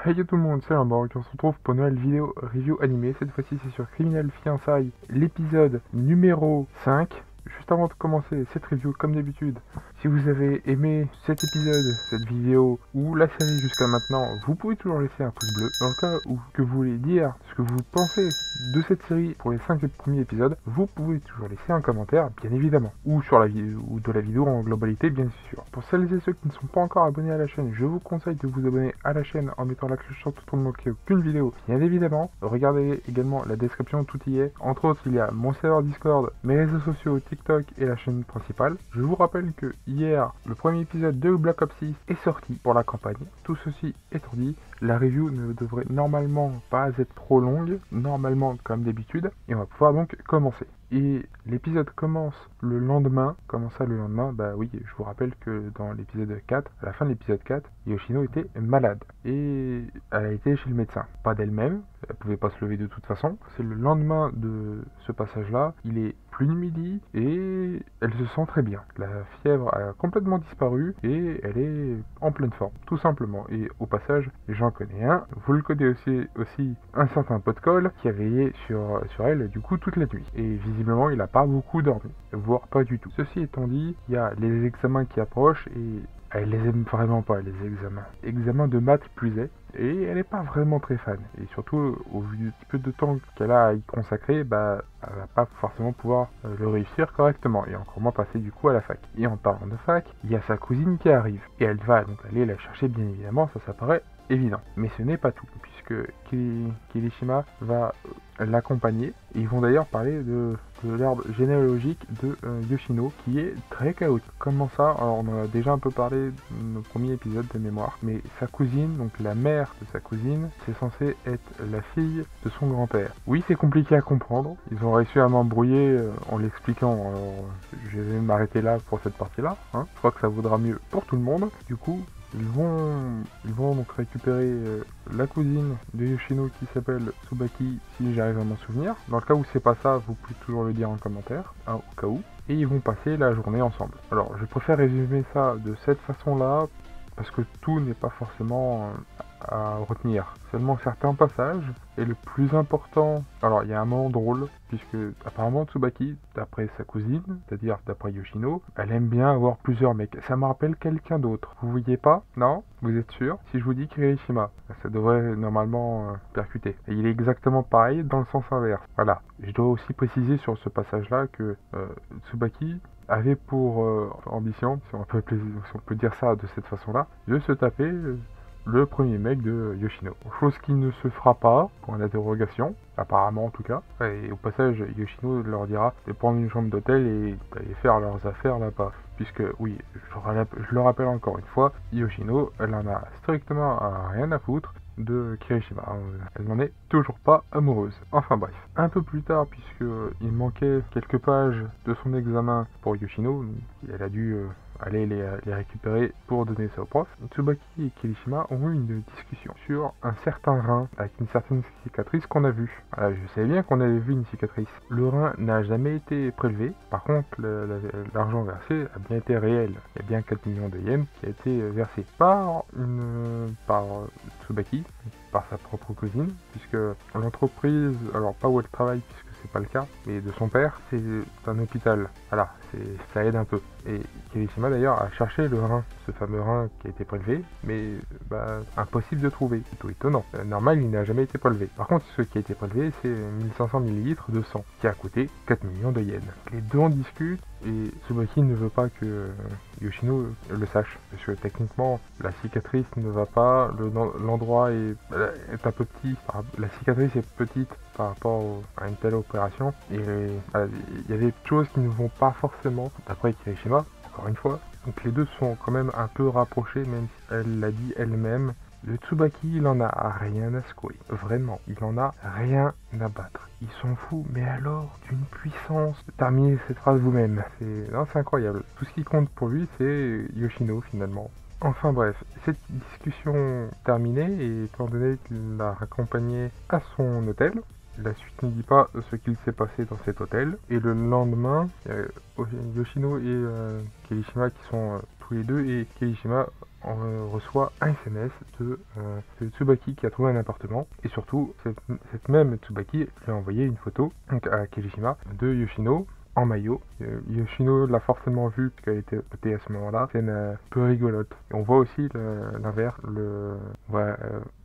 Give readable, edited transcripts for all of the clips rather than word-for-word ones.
Hey yo tout le monde, c'est Lamborg, on se retrouve pour une nouvelle vidéo review animée. Cette fois-ci c'est sur Criminal Fiançailles, l'épisode numéro 5. Juste avant de commencer cette review, comme d'habitude, si vous avez aimé cet épisode, cette vidéo ou la série jusqu'à maintenant, vous pouvez toujours laisser un pouce bleu. Dans le cas où que vous voulez dire ce que vous pensez de cette série pour les 5 premiers épisodes, vous pouvez toujours laisser un commentaire, bien évidemment, ou sur la vidéo ou de la vidéo en globalité, bien sûr. Pour celles et ceux qui ne sont pas encore abonnés à la chaîne, je vous conseille de vous abonner à la chaîne en mettant la cloche sur tout pour ne manquer aucune vidéo, bien évidemment. Regardez également la description, tout y est. Entre autres, il y a mon serveur Discord, mes réseaux sociaux, TikTok et la chaîne principale. Je vous rappelle que hier, le premier épisode de Black Ops 6 est sorti pour la campagne. Tout ceci étant dit, la review ne devrait normalement pas être trop longue, normalement comme d'habitude, et on va pouvoir donc commencer. Et l'épisode commence le lendemain. Comment ça le lendemain? Bah oui, je vous rappelle que dans l'épisode 4, à la fin de l'épisode 4, Yoshino était malade. Et elle a été chez le médecin. Pas d'elle-même, elle pouvait pas se lever de toute façon. C'est le lendemain de ce passage-là, il est plus de midi et elle se sent très bien. La fièvre a complètement disparu et elle est en pleine forme, tout simplement. Et au passage, j'en connais un, vous le connaissez aussi, un certain pot de colle qui a veillé sur elle du coup toute la nuit. Et visiblement, il n'a pas beaucoup dormi, voire pas du tout. Ceci étant dit, il y a les examens qui approchent et elle les aime vraiment pas, les examens. Examens de maths plus est. Et elle n'est pas vraiment très fan. Et surtout, au vu du peu de temps qu'elle a à y consacrer, bah, elle va pas forcément pouvoir le réussir correctement. Et encore moins passer du coup à la fac. Et en parlant de fac, il y a sa cousine qui arrive. Et elle va donc aller la chercher, bien évidemment, ça paraît évident. Mais ce n'est pas tout, puisque Kirishima va l'accompagner. Et ils vont d'ailleurs parler de l'arbre généalogique de Yoshino, qui est très chaotique. Comment ça? Alors on en a déjà un peu parlé dans le premier épisode de mémoire, mais sa cousine, donc la mère de sa cousine, c'est censé être la fille de son grand-père. Oui, c'est compliqué à comprendre, ils ont réussi à m'embrouiller en l'expliquant, alors je vais m'arrêter là pour cette partie-là, hein. Je crois que ça vaudra mieux pour tout le monde. Du coup, ils vont donc récupérer la cousine de Yoshino qui s'appelle Tsubaki, si j'arrive à m'en souvenir. Dans le cas où c'est pas ça, vous pouvez toujours le dire en commentaire, hein, au cas où. Et ils vont passer la journée ensemble. Alors, je préfère résumer ça de cette façon-là, parce que tout n'est pas forcément à retenir. Seulement certains passages, et le plus important... Alors, il y a un moment drôle, puisque apparemment Tsubaki, d'après sa cousine, c'est-à-dire d'après Yoshino, elle aime bien avoir plusieurs mecs. Ça me rappelle quelqu'un d'autre. Vous voyez pas? Non? Vous êtes sûr? Si je vous dis Kirishima, ça devrait normalement percuter. Et il est exactement pareil dans le sens inverse. Voilà. Je dois aussi préciser sur ce passage-là que Tsubaki avait pour ambition, si on peut dire ça de cette façon-là, de se taper le premier mec de Yoshino. Chose qui ne se fera pas, pour une interrogation, apparemment en tout cas. Et au passage, Yoshino leur dira de prendre une chambre d'hôtel et d'aller faire leurs affaires là-bas. Puisque, oui, je le rappelle encore une fois, Yoshino, elle en a strictement rien à foutre de Kirishima. Elle n'en est toujours pas amoureuse. Enfin bref. Un peu plus tard, puisque il manquait quelques pages de son examen pour Yoshino, elle a dû aller les récupérer pour donner ça au prof. Tsubaki et Kirishima ont eu une discussion sur un certain rein avec une certaine cicatrice qu'on a vue. Voilà, je savais bien qu'on avait vu une cicatrice. Le rein n'a jamais été prélevé. Par contre, l'argent versé a bien été réel. Il y a bien 4 millions de yens qui a été versé par Tsubaki, par sa propre cousine, puisque l'entreprise, alors pas où elle travaille puisque c'est pas le cas, mais de son père, c'est un hôpital. Voilà, ça aide un peu. Et Kirishima d'ailleurs a cherché le rein, ce fameux rein qui a été prélevé, mais impossible de trouver, plutôt étonnant. Normal, il n'a jamais été prélevé. Par contre, ce qui a été prélevé, c'est 1500 ml de sang, qui a coûté 4 millions de yens. Les deux en discutent, et Tsubaki ne veut pas que Yoshino le sache, parce que techniquement, la cicatrice ne va pas, l'endroit est un peu petit, la cicatrice est petite par rapport à une telle opération, et il y a des choses qui ne vont pas forcément, d'après Kirishima, encore une fois. Donc les deux sont quand même un peu rapprochés, même si elle l'a dit elle-même. Le Tsubaki, il en a rien à secouer. Vraiment, il en a rien à battre. Il s'en fout, mais alors d'une puissance. Terminez cette phrase vous-même. C'est incroyable. Tout ce qui compte pour lui, c'est Yoshino finalement. Enfin bref, cette discussion terminée, et étant donné qu'il l'a raccompagné à son hôtel, la suite ne dit pas ce qu'il s'est passé dans cet hôtel. Et le lendemain, Yoshino et Kirishima qui sont tous les deux et Kirishima reçoit un SMS de Tsubaki qui a trouvé un appartement. Et surtout, cette même Tsubaki lui a envoyé une photo donc, à Kirishima de Yoshino en maillot. Yoshino l'a forcément vu puisqu'elle était notée à ce moment-là. C'est un peu rigolote. Et on voit aussi l'inverse. On voit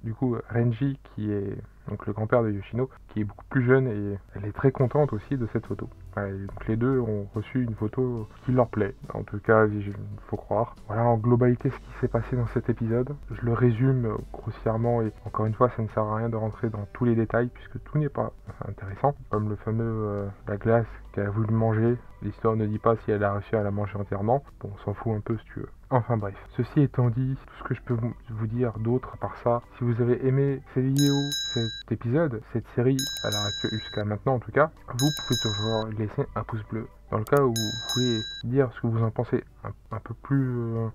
du coup Renji qui est donc le grand-père de Yoshino, qui est beaucoup plus jeune et elle est très contente aussi de cette photo. Ouais, donc les deux ont reçu une photo qui leur plaît, en tout cas il faut croire. Voilà en globalité ce qui s'est passé dans cet épisode. Je le résume grossièrement et encore une fois ça ne sert à rien de rentrer dans tous les détails puisque tout n'est pas intéressant. Comme le fameux la glace qu'elle a voulu manger, l'histoire ne dit pas si elle a réussi à la manger entièrement. Bon on s'en fout un peu si tu veux. Enfin bref, ceci étant dit, tout ce que je peux vous dire d'autre à part ça, si vous avez aimé cette vidéo, cet épisode, cette série, jusqu'à maintenant en tout cas, vous pouvez toujours laisser un pouce bleu. Dans le cas où vous voulez dire ce que vous en pensez un peu plus,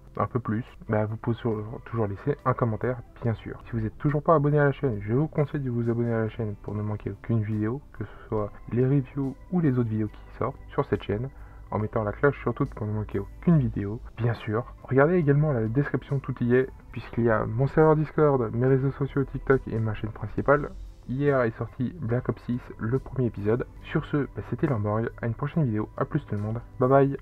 bah vous pouvez toujours laisser un commentaire, bien sûr. Si vous n'êtes toujours pas abonné à la chaîne, je vous conseille de vous abonner à la chaîne pour ne manquer aucune vidéo, que ce soit les reviews ou les autres vidéos qui sortent sur cette chaîne, en mettant la cloche surtout pour ne manquer aucune vidéo, bien sûr. Regardez également la description, tout y est, puisqu'il y a mon serveur Discord, mes réseaux sociaux TikTok et ma chaîne principale. Hier est sorti Black Ops 6, le premier épisode. Sur ce, c'était Lamborg, à une prochaine vidéo, à plus tout le monde, bye bye.